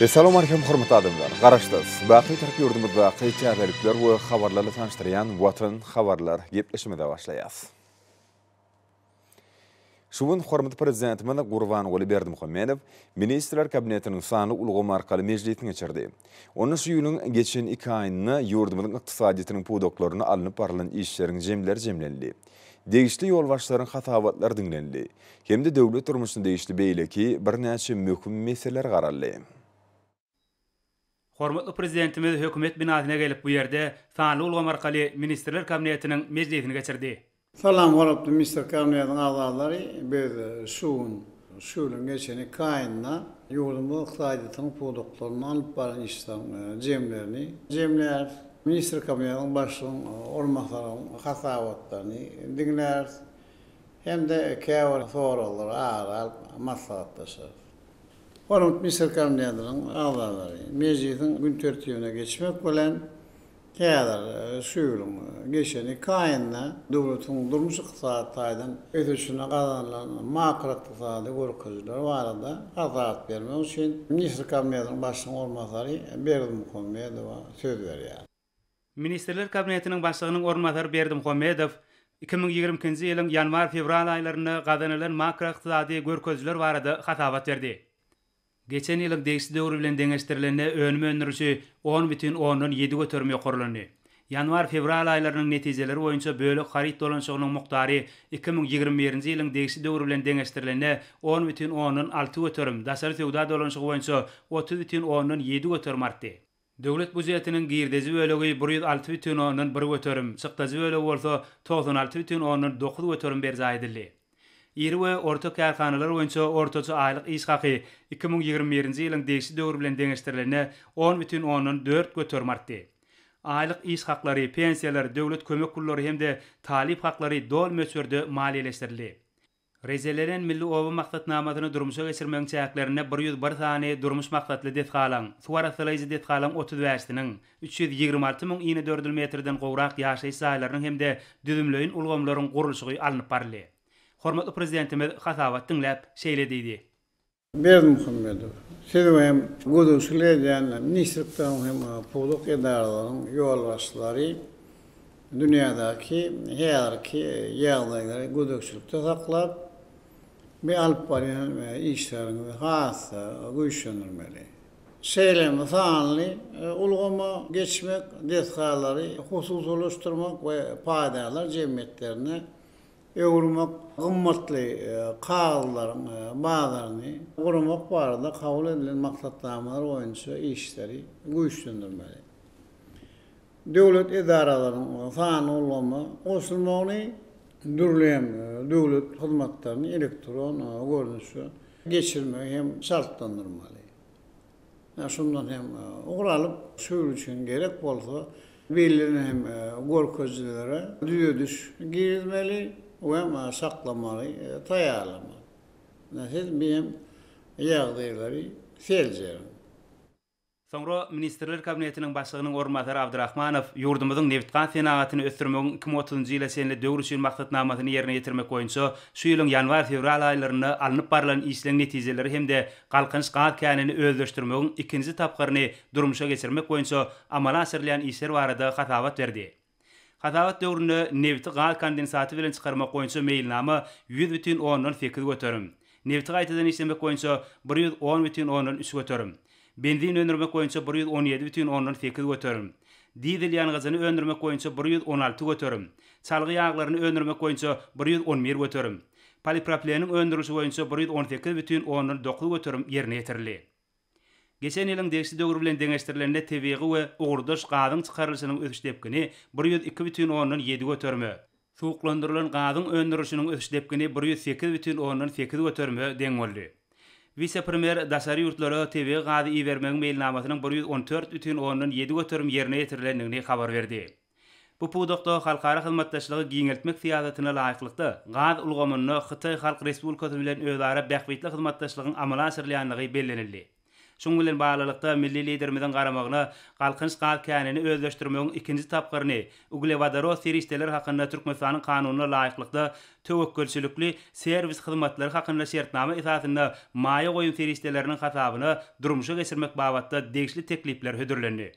Assalamu alaikum hormatly adamlar. Garaşdys. Baqy Türk ýurdumyzda haýçabelikler we habarlarly tanışdyrýan Watan habarlar gepleşmede başlaýas. Şuwun hormatly prezidentimiz Gurbanuly Berdimuhammedow Ministrler Kabinetiniň sany ulgamy arkaly mejlisini geçirdi. Onu şu ýylyň geçen 2 aýyny ýurdumyzyň ykdysadyýetynyň pudoklaryny alınıp barılan işleriň jemlendi. Degişli ýolbaşlaryň hatawatlary diňlendi. Hemde döwlet durmuşyny degişli beýleki birnäçe möhüm meseleler garaldy. Hormatly prezidentimiz hökümet binasyna gelip bu ýerde sany ulgamy arkaly Ministrler Kabinetiniň mejlisini geçirdi. Salam hormatly Ministrler Kabinetiniň agzalary, biz şuýlyň geçen 2 aýynda ýurdumyň ykdysadyýetynyň pudoklaryny alyp baran işleriň jemler, Ministrler Kabinetiniň başlygynyň ormanlaryň hasawatlaryny diňler, hemde käwir soralar aral maslahatlaşar. Hormatly Ministrler Kabinetiniň agzalary, mejlisiň gün tertibine geçmek bilen käder şuýlyň geçen 2 aýynda döwletiň durmuş ykdysadydan ödüşine gazanlan makro ykdysady görkezler barada hazarat bermek üçin Ministrler Kabinetiniň başlygynyň ormanlary Berdimuhammedow söz berýär. Ministrler Kabinetiniň başlygynyň ormanlary Berdimuhammedow 2020-nji ýylyň ýanwar-fevral aýlaryny gazanalan makro ykdysady görkezler barada hatawat berdi. Geçen ýylyň degişli döwür bilen deňeşdirilende önüme öndürüşi 10,7 götürme ýokurlandy. Ýanwar-fevral aýlarynyň netijeleri boýunça bölek harit dolanşygynyň mukdary 2021-nji ýylyň degişli döwür bilen deňeşdirilende 10,6 götürüm, daşary sowda dolanşygy boýunça 30,7 götürüm artdy. Döwlet budjetiniň girdiji bölegi 106,1 götürüm, çykdyjy bölegi bolsa 96,9 götürüm berja edildi. Iri we orta kärhanalar boýunça ortaça aýlyk iş haky 2021-nji ýylyň degişli döwür bilen deňeşdirilende 10,4 götürüm artdy. Aýlyk iş haklary, pensiýalar, döwlet kömek pullary hemde talip haklary dol möçürde maliýeleşdirildi. Rejelenen milli owa maksatnamasyny durmuşa geçirmeň çäklerine 101 sany durmuş maksatly detgalan, suwarasylyjy detgalan 35-niniň 326.000 ýyny dördül metrden gowrak ýaşaýyş saýlarynyň hemde düzümlöýün ulgamlaryň gurulşygy alınıp barly. Hormatly prezidentimiz hasawat dinläp şeýle diýdi. Berdimuhammedow, siz hem gödüşleýän Ministrlikden hem pulduk edaralaryň ýolbaşçylary dünýädäki herki ýagdaýlary gödüşlükde saklap bir alyp barýan işlerini hassa güýçlendirmeli. Şeýlemi sanly ulgama geçmek, detgalary hususlaşdyrmak we paýdalar jemgyýetlerine öwrümek, gymmatly kaglylaryň bazalaryny gurmak barada kabul edilen maksatnamalar boýunça işleri güýçlendirmeli. Döwlet edaralarynyň sany ulgamy osulmagyny dürleýän döwlet hyzmatlaryny elektron görnüşe geçirmek hem şartlandyrmaly. Şundan hem ugralyp şuýl üçin gerek bolsa belirli hem görkezlere düýdüş girilmeli we saklamaly, taýýarlamaly. Näçe beýem ýagdaýlary seljer. Soňra Ministrler Kabinetiniň başlygynyň ormanlary Abdurrahmanow ýurdumyzyň Nebitgan senagatyny ösdürmegiň 2030-njy ýyla senli döwür üçin maksatnamasyny ýerine ýetirmek boýunça şu ýylyň ýanwar-fevral aýlaryny alınıp barılan işleň netijeleri hemde galkynç gaýat känini özleşdirmegiň ikinji tapgaryny durmuşa geçirmek boýunça amala asyrlayan işler barada hatawat berdi. Hatawat döwründe nebiti gaýat kondensaty bilen çykarmak boýunça meýilnama 100,8 götürüm. Nebiti gaýtadan işlemek boýunça 110,3 götürüm. Benzin öndürmek boýunça 117,8 götürüm. Dizel ýangazyny öndürmek boýunça 116 götürüm. Çalgy ýaglaryny öndürmek boýunça 111 götürüm. Polipropileniň öndürüşi boýunça 118,9 götürüm ýerine ýetirildi. Geçen ýylyň degişli döwür bilen deňeşdirilende tebigi we ugurdaş gazyň çykarylyşynyň ösüşdepkini 102,7 götürme. Suwuklandyrylan gazyň öndürüşiniň ösüşdepkini 108,8 götürme deň boldy. Vice-premier daşary ýurtlary TV gazy iýermegiň meýilnamasynyň 114,7 götürüm ýerine ýetirilendigini habar berdi. Bu pudokda halkara hyzmatdaşlygy giňeltmek siýasatyna laýyklykda gaz ulgamyny Hytaý Halk Respublikasy bilen özara bähbetli hyzmatdaşlygyň amala asyrlandygy bellenildi. Şoň bilen baglanykda milli liderimizin garamagyna galkynç gal känini özleşdirmegiň ikinji tapgyryny Uglevodorod serişdeler hakynda Türkmenistanyň kanunyna laýyklykda töwekkülçilikli servis hyzmatlary hakynda şertnama esasynda maýa goýun serişdeleriniň hasabyny durmuşa geçirmek babatda degişli teklipler hödürlendi.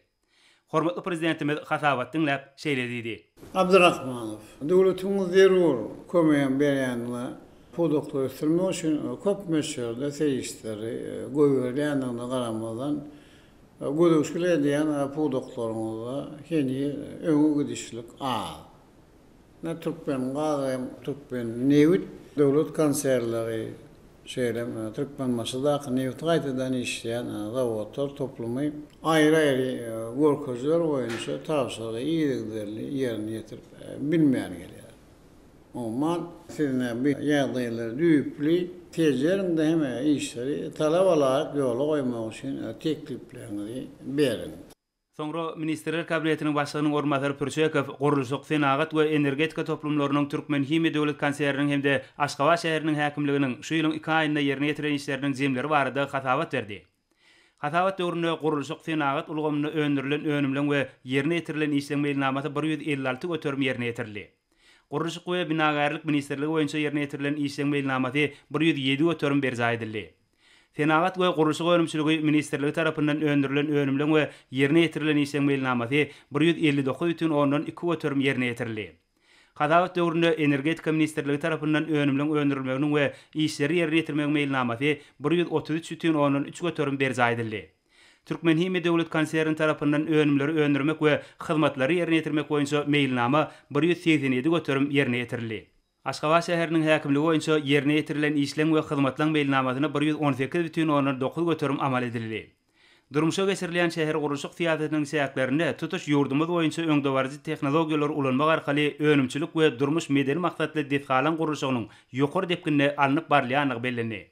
Hormatly prezidentimiz hasabat dinläp şeýle Abdurrahmanov, döwletimiz zerur kömeýän berýänine podoklar ötürmek üçin köp meşgulde seyişleri goýberýändigine garamadan gödüşgül edýän podoklaryňyza heni öňe gidişlik ne Türkmen gaýym, Türkmen Newit döwlet konserleri Türkmen maşada Newit gaýtadan işleýän zawodlar toplumy aýry-aýry gorkozlar boýunça tawşaga iýiglerli ýerine ýetirip bilmeýän gelýär. Oman sizne bir ýagdaýlar düýpli tezlerinde hem işleri talap alarak ýola goýmak üçin tekliplerini berin. Soňra Ministrler Kabinetiniň başlygynyň ornatary Pürçekow gurulşyk senagat we energetika toplumlarynyň Türkmen Himi döwlet konseriniň hemde Aşgabat şäheriniň häkimliginiň şu ýylyň 2 aýynda ýerine ýetiren işleriniň jemleri barada hasabat berdi. Hasabat döwründe gurulşyk senagat ulgamyny öndürilen önümlen we ýerine ýetirilen işleň meýilnamaty 156 götürüm ýerine ýetirildi. Gurulşyk we binagarlyk ministrligi boýunça ýerine ýetirilen işleň meýilnamaty 107 götürüm berza edildi. Senagat we gurulşyk önümçiligi ministrligi tarapyndan öndürilen önümlen we ýerine ýetirilen işleň meýilnamaty 159,2 götürüm ýerine ýetirildi. Hasabat döwründe energetika ministrligi tarapyndan önümlen öndürilmeginiň we işleri ýerine ýetirmegiň meýilnamaty 133,3 götürüm berza edildi. Türkmen Himi döwlet konserni tarapyndan önümleri öndürmek we hyzmatlary ýerine ýetirmek boýunça meýilnama 187 götürüm ýerine ýetirildi. Aşgabat şäheriniň häkimligi boýunça ýerine ýetirilen işleň we hyzmatlaryň meýilnamasyna 118,9 götürüm amal edildi. Durmuşa geçirilen şäher gurulşyk siýasatynyň säýäklerinde tutuş ýurdumyz boýunça öňde barjy tehnologiýalar ulanmak arkaly önümçilik we durmuş medeni maksatly dethalan gurulşygynyň ýokary depkinde alınıp barlýanyny bellendi.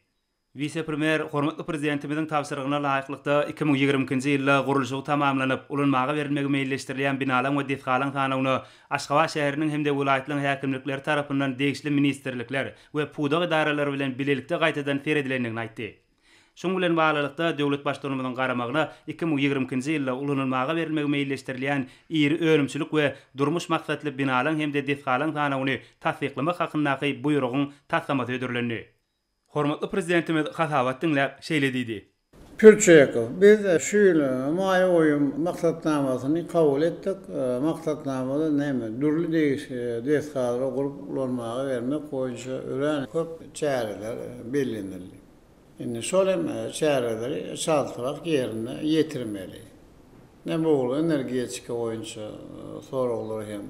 Vice-premier hormatly prezidentimiziň tapşyrygyna laýyklykda 2020-nji ýylda gurulşygy tamamlanyp ulanmaga berilmegi meýilleşdirilen binalar we dethalan sanawyny Aşgabat şäheriniň hemde welaýatlaryň häkimlikleri tarapyndan degişli ministrlikler we pudak idaralary bilen bilelikde gaýtadan feredilendigini aýtdy. Şoň bilen baglanykda döwlet başlygymynyň garamagyna 2020-nji ýylda ulanmaga berilmegi meýilleşdirilen iri önümçilik we durmuş maksatly binalar hemde dethalan sanawyny tasdiklamak hakyndaky buýrugyň taslamaty ödürlendi. Hormatly prezidentimiz hasabat dinläp şeýle diýdi. Pürçekow, biz şu ýyl maýa goýum maksatnamasyny kabul etdik. Maksatnamada näme? Durly deshalary gurup ulanmaga bermek boýunça ören köp çäreler bellenildi. Indi şolem çäreleri çaltyrak ýerine ýetirmeli. Näme bol energetika boýunça soraglar hem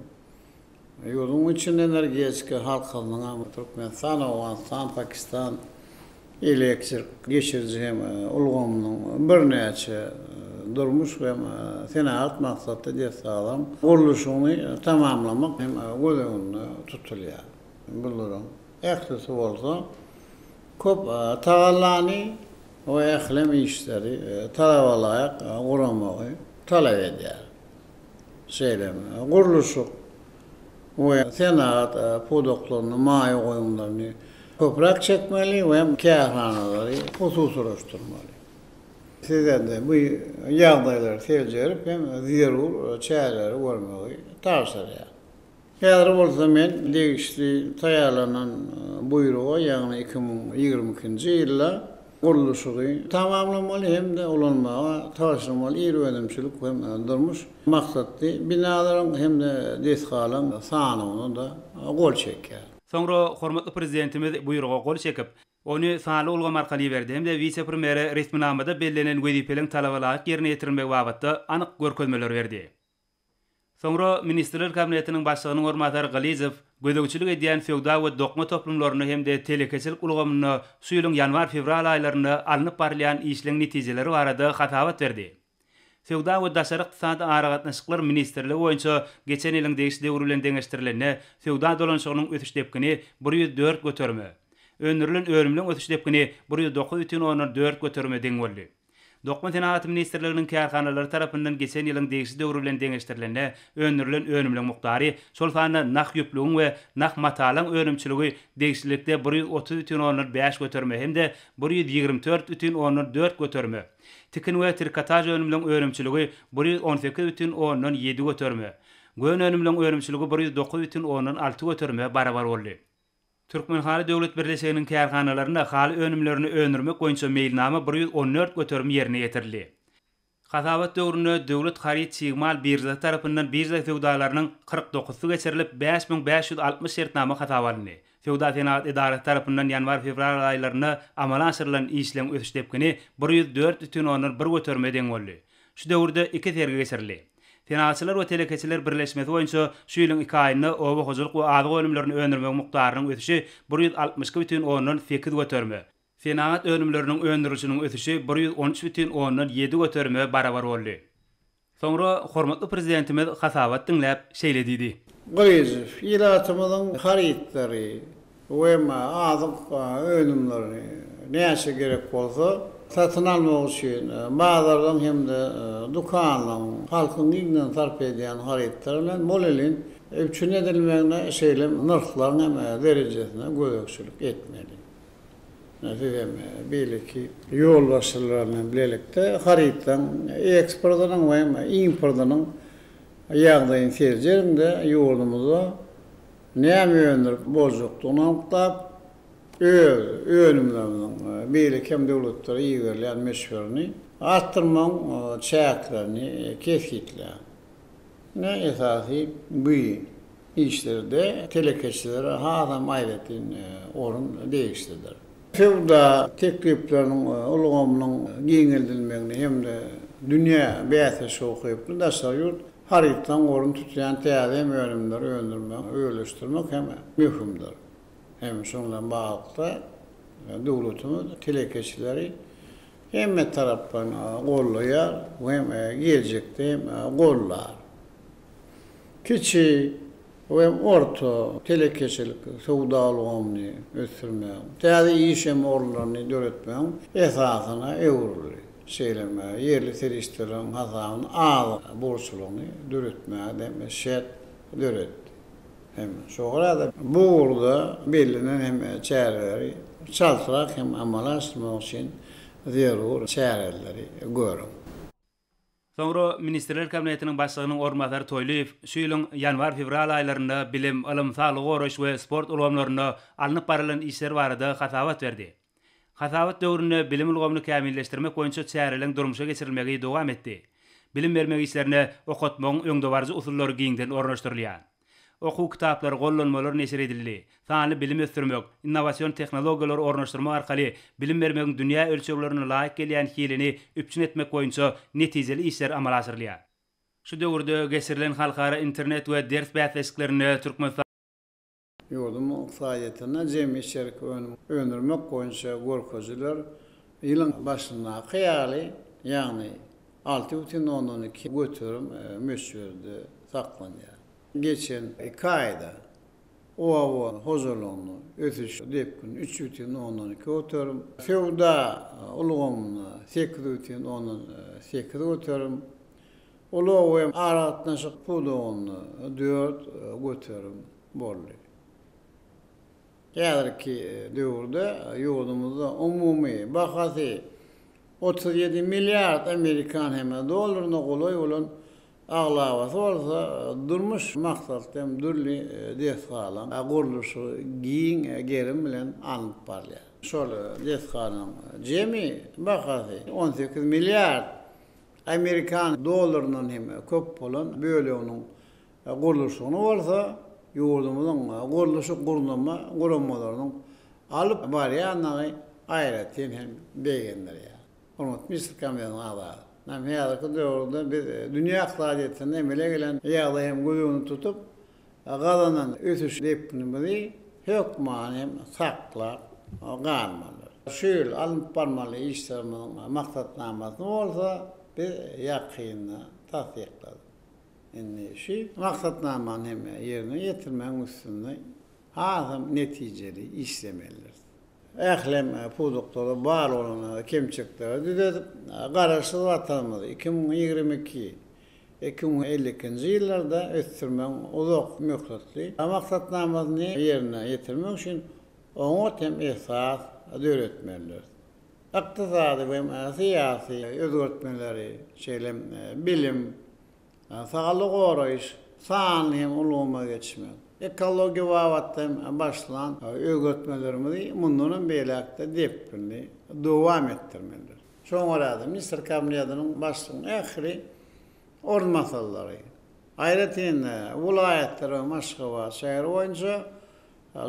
ýolun için energetika halkynyň Türkmenistan, Awganistan, Pakistan elektrik geçirici hem ulgamynyň bir näçe durmuş we senagat maksatda deshalam gurulşyny tamamlamak hem gözüňde tutulýar. Bularym ähli bolsa köp tagallany we ählem işleri talabalaýak guramagy talap edýär. Gurulşy we senagat podoklaryny maýa goýumlaryny köprak çekmeli we kähanalary hususlaşdyrmaly. Sizden de bu ýagdaýlar seýeljerip hem zerur çäreleri görmegi tawsiýa. Häzir bolsa men degişli taýýarlanan buýruga ýagny 2020-nji ýylda gurulşygy tamamlamaly hem de ulanmaga taşymaly iri önümçilik hem durmuş maksatly binalaryň hem de deshalan sanawyny da gol çekýär. Soňra hormatly prezidentimiz buýruga gol çekip, onu sanaly ulgam arkaly berdi hem de vice-premier resminamada bellenen wezipeleň talabalaryk ýerine ýetirmek babatda anyk görkezmeler berdi. Soňra Ministrler Kabinetiniň başlygynyň ornatary Galizow gödөгçilik edýän feodal we dokma toplumlaryny hem de telekeçilik ulgamyny şu ýylyň ýanwar-fevral aýlaryna alınıp barlayan işleň netijeleri barada hasabat berdi. Feodal we daşary ykdysady aragatnaşyklar ministrligi boýunça geçen ýylyň degişli döwür bilen deňeşdirilenine feodal dolanşygynyň ötüş depkini 104 götürme, öndürilen örümliň ötüş depkini 109,4 götürme deň boldy. Dokman Tenagat Ministerliğinin kärhanalary tarapyndan geçen ýylyň degişli döwrü bilen deňeşdirilende öndürilen önümliň mukdary şol sany nak ýüplüğün we nak matalyň önümçiligi degişlikde 130,5 göterme hemde 124,4 göterme. Tikin we trikotaj önümliň önümçiligi 118,7 göterme. Gön önümliň önümçiligi 109,6 göterme barabar boldy. Türkmenhany Döwlet Birleşiginiň kärhanalaryna haly önümlerini öndürmek boýunça meýilnama 114 göterme ýerine ýetirildi. Hasabat döwründe döwlet haryt çygmal birja tarapyndan birja feodalarynyň 49-sy geçirilip 5560 şertnama hasabalandy. Feodal Tenagat Edaret tarapyndan ýanwar-fevral aýlaryna amala aşyrylan işleň ösüşdepkini 104,1 göterme deň boldy. Şu döwürde 2 terge geçirildi. Tenagatçylar we telekeçiler birleşmesi boýunça şu ýylyň 2 aýyna oba hojuluk we adyk önümlerini öndürmek mukdarynyň ösüşi 160,8 göterme. Tenagat önümleriniň öndürüşiniň ösüşi 113,7 göterme barabar boldy. Soňra hormatly prezidentimiz hasabat dinläp şeýledidi. Gryzif, ýylatymyzyň harytlary we adyk önümlerini näçe gerek bolsa satın almak için bazardan hem de dukanyň halkyň iňden sarp edýän harytlaryň molelin üçin edilmegine şeýlem narhlaryň hem derejesine görekçilik etmeli. Näzirem belki ýol başlaryny bilelikde harytlaryň eksportynyň we importynyň ýagdaýyny serjerinde ýolumyzda näme öndürip bozuklygyny anlap önümlerinin belki hem devletleri iyi verilen meşhurunu arttırmanın çayaklarını kefitler. Ne esası bu işlerde telekeçilere haram ayretin orun değiştirdiler. Feodal tekliflerinin ulgamının giňeldilmegini hem de dünya beýatı okuyup nasıl yurt harytdan orun tutýan täze önümleri öndürmek, öýleşdirmek hem mühimdir. Hem şondan bağlı döwletimiz telekeçileri hem tarapdan gollayar hem gelecekde hem gollar. Kiçi ve orta telekeçilik sowdalygny ösürmek, täze işem orlaryny döretmek esasyna öwrüli. Şeýleme ýerli serişlerin hasabyny aly borçlugyny döretmek hem şert döret. Hem şoğrada bu urda bellilen hem çäreleri çaltyrak hem amalaşmak için zerur çäreleri görün. Soňra Ministrler Kabinetiniň başlygynyň ornatary Toýluýew şu ýylyň ýanwar-fevral aýlarynda bilim, ilim, saglyk goraş we sport ulgamlaryna alınıp baralan işler barada hasabat berdi. Hasabat döwründe bilim ulgamyny kämilleşdirmek boýunça çäreleň durmuşa geçirilmegi dowam etdi. Bilim bermek işlerine okutmagyň öňde barjy usullary giňden ornaşdyrylýar. Oku kitaplary gollanmalary neşir edildi. Sanly bilim ösdürmek, innovasiýon tehnologiýalary ornaşdyrmak arkaly bilim bermegiň dünýä ölçeglerine laýyk gelýän hilini üpçün etmek boýunça netijeli işler amala asyrylýar. Şu döwürde geçirilen halkara internet we ders bätleşiklerini Türkmenistan Ýurdum faýatyna jemi şerik öndürmek boýunça gorkojular ýylyň başyna hyýaly, ýagny 6,12 götürüm meşhurdy saklanýar. Geçen 2 ayda o hozurluğunu ötüş depkin 3,12 oturum. Fevda ulgamını 8,8 oturum. Ulu aratnaşık puduğunu 4 götürüm bolly. Eğer ki döwürde ýurdumyzda umumi bahasy 37 milyard Amerikan hem dollaryna golaý bolan ağlawa sorsa durmuş maksat hem dürli desgalan guruluşy giň gerim bilen anyp barlar. Şol desgalan jemi bahasy 18 milyard Amerikan dollarynyň hem köp bolan böleginiň guruluşyny bolsa ýurdumyzyň guruluşy gurulmalarynyň alyp barýany aýratyn hem beýgenler ýa. Hormat Misir Kamyanyň adaty. Nam ýa-da döwürde biz dünýä iqtisadiýatyna emele gelen ýa-da hem göýüni tutup galanan ötüş depnimi hökman hem saklap galmalar. Şöyle alyp barmaly işleriň maksatnamasy bolsa biz ýakynna tasdikladyk. Indi şu maksatnamany hem ýerine ýetirmek üstünde hazım netijeli işlemeler. Ehlem pudukları bar olan kemçekleri düzeltip garaşsız atanmadı. 2022 2050 yıllarda ötürmen uzak mühletli. Maksatnamazını yerine getirmek için onu tem esas öğretmenler. İktisadi ve siyasi öğretmenleri, bilim, sağlık uğrayış, sağlık uluma geçmek. Ekoloji vavattan başlan öğretmenlerimizi bunların belakta depini devam ettirmelidir. Sonra da Mısır Kabineti'nin başlığının ahiri ordu masalları. Ayrıca vilayetler ve Moskova şehir boyunca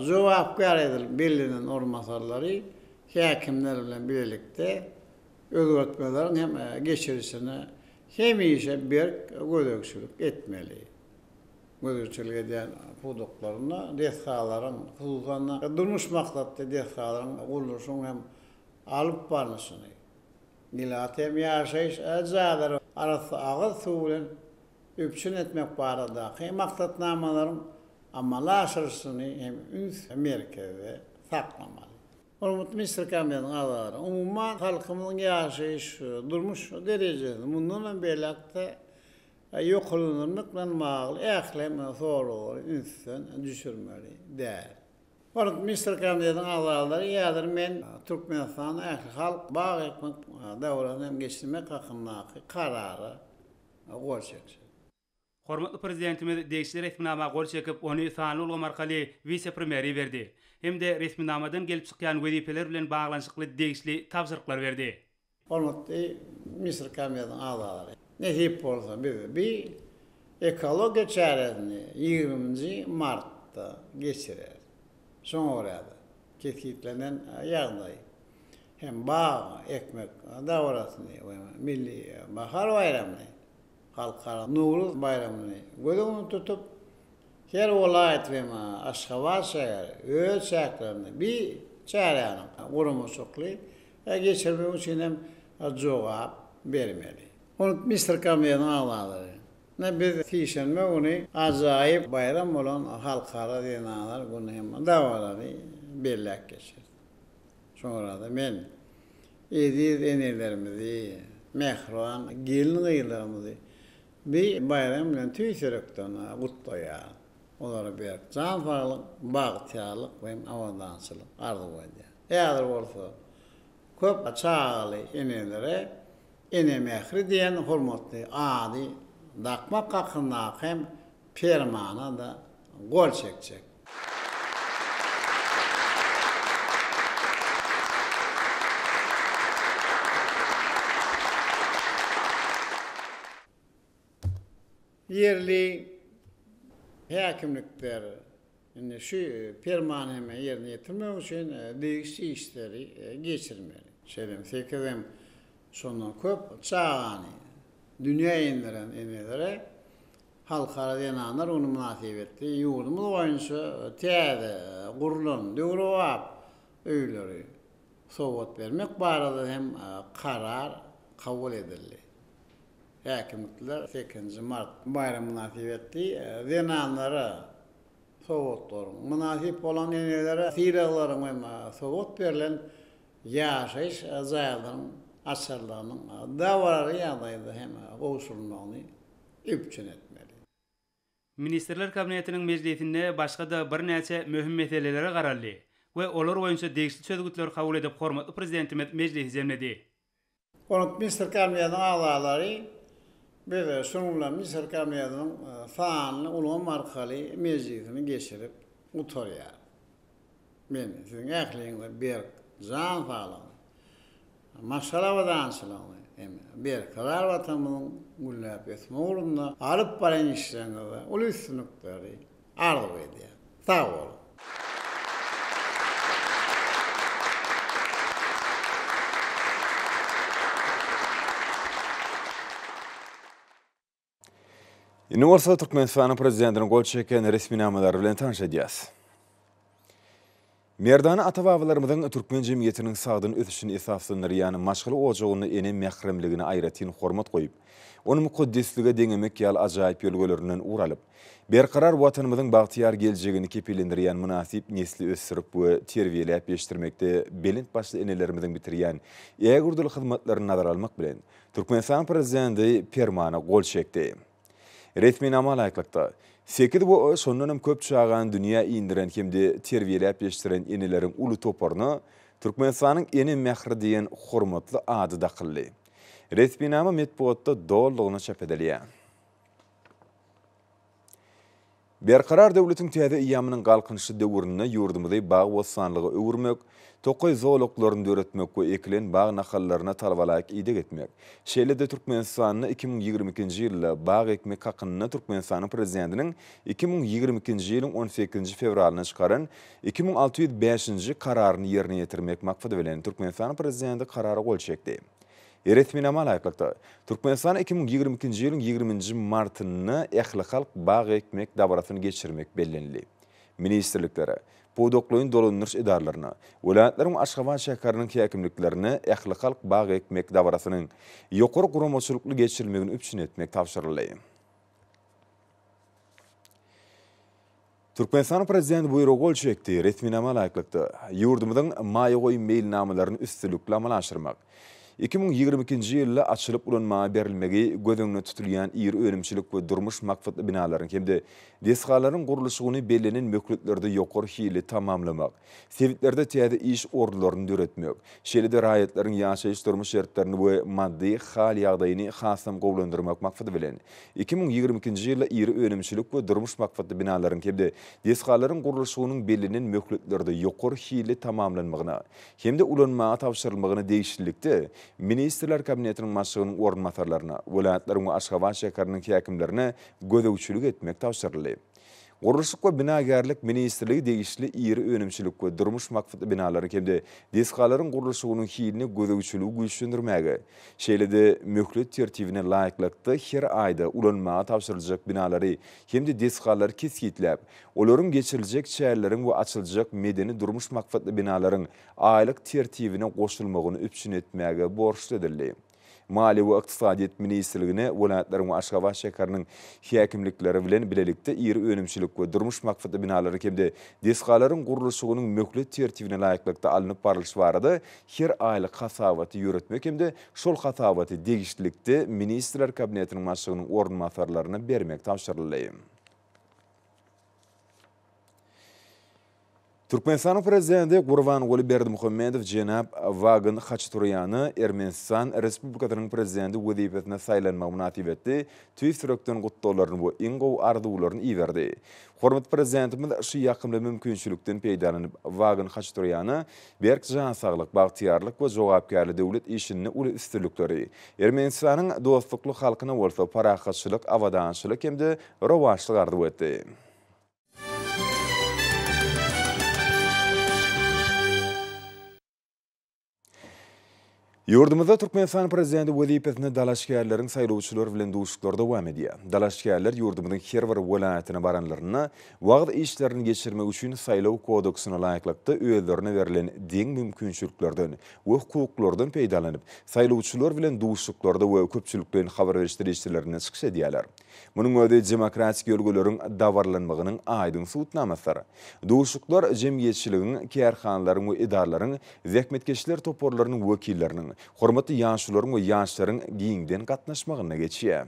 cevapkar bilinen ordu masalları hakimlerle birlikte öğretmenlerin hem geçirisine hem işe bir gödöksülük etmeli. Gödöksülük eden puduklarına, dehaların, hukukanına, durmuş maksatlı dehaların kuruluşun hem alıp varmasını. Milat hem yaşayış azaları arası ağır suğulen öpçün etmek barada hem maksatnamaların amalaşırsını hem üns merkezde saklamalı. Hormatly Mısır Kabineti'nin adaları, umumman halkımızın yaşayış durmuş derecesinde bundan belakta yokulunurlukla mağlı, ehlem soruları ünsün düşürmeli değil. Hormatly Mısır Kabineti'nin adaları yadır men Türkmenistan ehli halk bağ ekmek davranı geçirmek hakkındaki kararı gol çeksin. Hormatly prezidentimiz değişiklik resminama gol çekip onu sanlı ulgam arkaly vice primeri berdi. Hem de resminamadan gelip çykýan wezipeler bilen baglanşykly değişiklik tapşyryklar berdi. Hormatly Mısır Kabineti'nin adaları. Nesip bolsa bir ekoloji çaresini 20 Mart'ta geçirer. Sonra da keskitlenen yağday. Hem bağ, ekmek davrasını, milli bahar bayramını, halkara Nuruz bayramını gözünü tutup her vilayet ve Aşgabat şehri öz şehirlerinde bir çarenin kurulmuşluklu geçirmek için hem cevap vermeli. Onu Mısır Kabineti'nin adaları. Biz tişenme onu acayip bayram olan halkara dinalar bunu hem davaları birlik geçir. Sonra da men ediz enelerimizi, mehruan gelin gıylarımızı bir bayram bilen tüysürükten kutlayar. Onlara bir canfarlık, bağıtiyarlık ve avadançılık arzu ediyor. Eğer olsa köp çağlı enelere ene mehri diyen hormatlı adi dakmak hakkında hem permana da gol çekecek. Yerli hakimlikler yani şu permaneme yerine getirmek için değişik işleri geçirmeli. Şeyden sekezem sonra köp çağani dünya indiren enelere halkara denanlar onu münasip etti. Yurdumuz boyunca tiyade, kurulan, Evropa öyleri soğut vermek barada hem karar kabul edildi. Hakimlikler 8 Mart bayramı münasip etti. Denanlara soğutların, münasip olan enelere silahların ve soğut verilen yaşayış azayların asırlarının davarları yadaydı hem qoşulmağını üpçün etmeli. Ministerler Kabineti'nin meclisinde başka da bir neçe mühim meselelere kararlı ve olar boyunca değişiklik sözgütleri kabul edip hormatly prezidentimiz meclisi zemledi. Hormatly Mısır Kabineti'nin adaları bir sunulan Mısır Kabineti'nin faanlı ulum arkaly meclisini geçirip oturuyor. Men sizin ähliňizde bir can sağlam. Maşala vatançılığını hem bir karar vatanının güllap etme uğrunda alıp baran işlerinde ulu üstünlükleri arzu ediyor. Sağ olun. Üniversite Türkmenistan prezidentinin gol çeken resmi namaları bilen tanış edýäs. Merdana ata-babalarymyzyň türkmen jemgyýetiniň sagdyny ötüşini esaslanýan maşgaly ojagyny ene mähremligine aýratyn hormat goýup, onu mukaddeslige deňemek ýaly ajaýyp ýolgolerinden uralyp, berkarar watanymyzyň bagtyar geljegini kepelendirýän münasip nesli ösürip we terbiýelep ýeşdirmekde belint başly enelerimiziň bitirýän ýegurdyly hyzmatlaryny nazara almak bilen Türkmenistan prezidenti Permana gol çekdi. Resmi nama laýyklykda Sekid bu sonunum köp çağan dünya indiren hemde terbiýelep ýeşdiren eneleriň uly toparyny Türkmenistanyň ene mähri diýen hormatly ady daqylly. Resmi nama metbuatda dollygyny çap edilýär. Berkarar döwletiň täze ýamynyň galkynşy döwründe ýurdumyzy baý wasanlygy öwürmek, tokoy zowlaklaryny döretmek we ekilen baý nahallaryna talwalayk ýydyk etmek. Şeýlede Türkmenistanyň 2022-nji ýylda baý ekmek hakyny Türkmenistanyň prezidentiniň 2022-nji ýylyň 18-nji fevralyna çykaran 2605-nji kararyny ýerine ýetirmek maksady bilen Türkmenistanyň prezidenti karary gol çekdi. Resmi nama laýyklykda Türkmenistan 2022-nji ýylyň 20-nji martyny ähli halk bagy ekmek dabarasyny geçirmek bellenli. Ministrliklere, podokluýun dolandyryş edarlaryna, welaýatlaryň Aşgabat şäheriniň häkimliklerine ähli halk bagy ekmek dabarasynyň ýokary guramaçylykly geçirilmegini üpçün etmek tapşyryldy. Türkmenistan prezidenti buyrugy gol çekdi. Resmi nama laýyklykda ýurdumyzyň maýy mailnamalaryny üstünlikle amalaşdyrmak, 2022-nji ýylda açylyp ulanmaga berilmegi gözüňe tutulýan ýer önümçilik we durmuş makfatly binalaryň hemde deshgalaryň gurulşygyny bellenen möhletlerde ýokary hili tamamlamak, sevitlerde täze iş ordularyny döretmek, şeýlede raýatlaryň ýaşaýyş durmuş şertlerini we maddi hal ýagdaýyny hasam gowlandyrmak maksady bilen 2022-nji ýylda ýer önümçilik we durmuş makfatly binalaryň hemde deshgalaryň gurulşygynyň bellenen möhletlerde ýokary hili tamamlanmagyna hemde ulanmaga tapşyrylmagyna degişlikde Ministrler Kabinetiniň başlygynyň ornmatarlaryna, welaýatlaryň we Aşgabat şäheriniň häkimlerine gözegçilik etmek tapşyryldy. Gurulşyk we binagerlik ministrligi degişli ýeri önümçilik we durmuş makfatly binalary hemde deshgalaryň gurulşygynyň hilini gözegçiligi güýçlendirmäge, şeýlede möhlet tertibine laýyklykda her aýda ulanmaga tapşyryljak binalary hemde deshgalary kesgitlep, olaryň geçiriljek çäherleriň we açyljak medeni durmuş makfatly binalaryň aýlyk tertibine goşulmagyny üpçün etmäge borçly edildi. Mali we Iqtisadiýet Ministrligine welaýatlaryň we Aşgabat şäheriniň häkimlikleri bilen bilelikde ýeri önümçilik we durmuş makfatly binalary hemde deshgalaryň gurulşygynyň möhlet tertibine laýyklykda alınıp barylýy barada her aýlyk hasabaty ýöretmek hemde şol hasabaty degişlikde Ministrler Kabinetiniň başlygynyň ornmatarlaryna bermek tapşyryldy. Türkmenistan prezidenti Gurbanguly Berdimuhammedow jenap Vagan Haçaturýany Ermenistan Respublikasynyň prezidenti wezipetine saýlanmagy münasibetli tüýsürekden gutdawlaryny we iň gowy arzuwlaryny iýerdi. Hormat prezidentimiz şu ýakymly mümkinçilikden peýdalanyp Vagan Haçaturýany berk jan saglyk, bagtyarlyk we jogapkärli döwlet işini uly üstünlikleri, Ermenistanyň dostlukly halkyna bolsa parahatçylyk, awadançylyk hemde rowaçlyk arzuw etdi. Ýurdumyzda Türkmenistan prezidenti wezipetine dalaşkärleriň saýlawçylar bilen duşuklarda dowam edýär. Dalaşkärler ýurdumyzyň her bir welaýatyna baranlaryna wagt işlerini geçirmek üçin saýlaw kodeksyna laýyklykda özlerine berilen deň mümkinçiliklerden we hukuklardan peýdalanyp, saýlawçylar bilen duşuklarda we köpçülikden habar berişdirişlerine çykyş edýärler. Munyň öňünde demokratik ýolgolary dawarlanmagynyň aýdyn suwtnamasary. Duşuklar jemgyýetçiligiň, kärhanlaryň we idaralaryň, zähmetkeşler toporlarynyň wekilleriniň, hormatly ýaşlaryň we ýaşlaryň giňden gatnaşmagyna geçýär.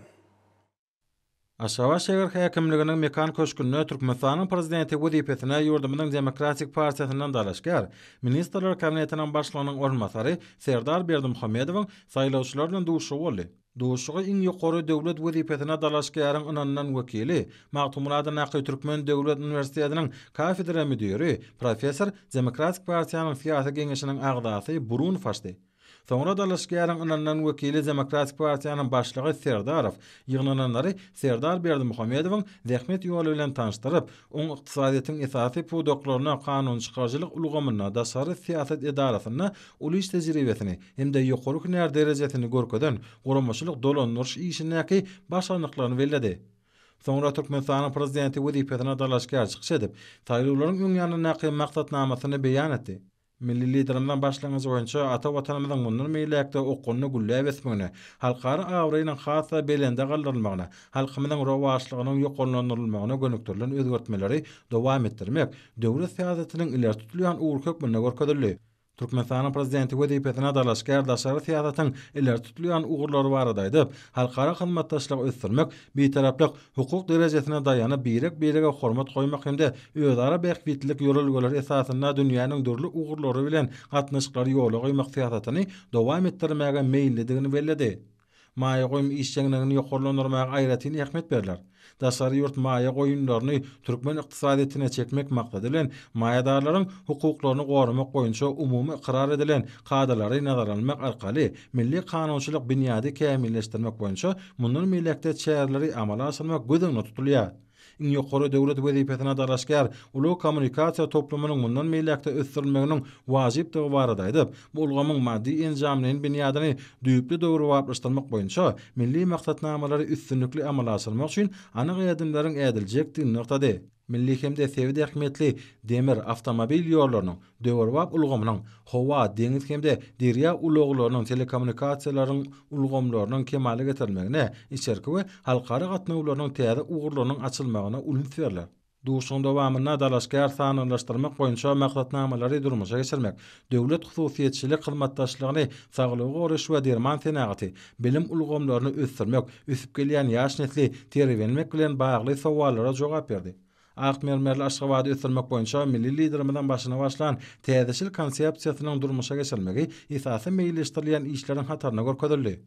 Aşgabat şäher häkimliginiň mekan köşkünde Türkmenistanyň prezidenti wezipetine ýurdumynyň Demokratik Partiýasynyň dalaşkar, Ministrler Kabinetiniň başlygynyň ornmatary Serdar Berdimuhammedowyň saýlawçylar bilen duşugy boldy. Duşugy iň ýokary döwlet wezipetine dalaşkaryň ynanynan wekili, Magtumulady Naky Türkmen Döwlet Uniwersitetiniň kafedra müdiri, professor Demokratik Partiýanyň syýasy geňeşiniň agdasy Burun Faşdy. Sonra dalaşkaryň ynanynan wekili Demokratik Partiýanyň başlygy Serdarow ýygnananlary Serdar Berdimuhammedowyň zähmet ýoly bilen tanışdyryp, oň ykdysadyýetiň esasy pudoklaryna, kanun çykarjylyk ulgamyna, daşary syýasat edarasyna uly iş tejribesini hemde ýokary hünär derejesini görkezden guramaçylyk dolandyryş işindäki başarnyklaryny belledi. Soňra Türkmenistanyň prezidenti wezipetine dalaşgar çykyş edip, taýlawlaryň öňýanyna näqi maksatnamasyny beýan etdi. Milli liderimden başlangıç boýunça ata watanymyzyň mundan meýlekde okunyny güllep etmegine, halkara awraýynyň hasa belende galdyrylmagyna, halkymyzyň rowaçlygynyň ýokanlandyrylymagyna gönükdirilen özgertmeleri dowam etdirmek, döwlet siýasatiniň ileri tutulýan ugur hökmüne görkezildi. Türkmenistanyň prezidenti wezipetine dalaşgar daşary siýasatyň ileri tutulýan ugurlary barada aýdyp, halkara hyzmatdaşlygy ösdürmek, betaraplyk hukuk derejesine daýanyp birek-birege hormat goýmak hemde özara berkbitlik ýörelgeleri esasynda dünýäniň dürli ugurlary bilen gatnaşyklary ýola goýmak siýasatyny dowam etdirmäge meýillidigini belledi. Maýa goýum işçiligini ýokarlandyrmaga aýratyny ähmet berler. Daşary ýurt maýa goýunlaryny türkmen ykdysadyetine çekmek maksady bilen maýadarlaryň hukuklaryny gorumak boýunça umumy iqrar edilen kadalary nazara almak arkaly milli kanunçylyk bünyady kämilleşdirmek boýunça mundan meýlekde çäherleri amala asyrmak gözüňde tutulýar. Iň ýokary döwlet wezipetine dalaşgar uly kommunikasiýa toplumynyň mundan meýlekde ösdirilmeginiň wajypdygy barada aýdyp, bu ulgamyň maddi enjamynyň binýadyny düýpli döwre wagtlaşdyrmak boýunça milli maksatnamalary üstünlikli amala asyrmak üçin anyk edimleriň edilejekdigini noktada. Milli hemde sevdi ähmetli demir avtomobil ýollarynyň, döwrwap ulgamynyň, howa, deňiz hemde derýa ulaglarynyň telekommunikasiýalaryň ulgamlarynyň kemale getirilmegine, içerki we halkara gatnawlarynyň täze ugurlarynyň açylmagyna ulun berler. Duşun dowamyna dalaşgar sanylaşdyrmak boýunça maksatnamalary durmuşa geçirmek, döwlet hususiýetçilik hyzmatdaşlygyny saglyga goraş we derman senagaty, bilim ulgamlaryny ösdürmek, üsüp gelýän ýaş nesli terbiýelemek bilen bagly sowallara jogap berdi. Akmermerli Aşgabatdy ösdürmek boýunça milli liderimizden başyna başlan täzeçil konsepsiýasynyň durmuşa geçirilmegi esasy meýilleşdirilýän işleriň hataryna görkezildi.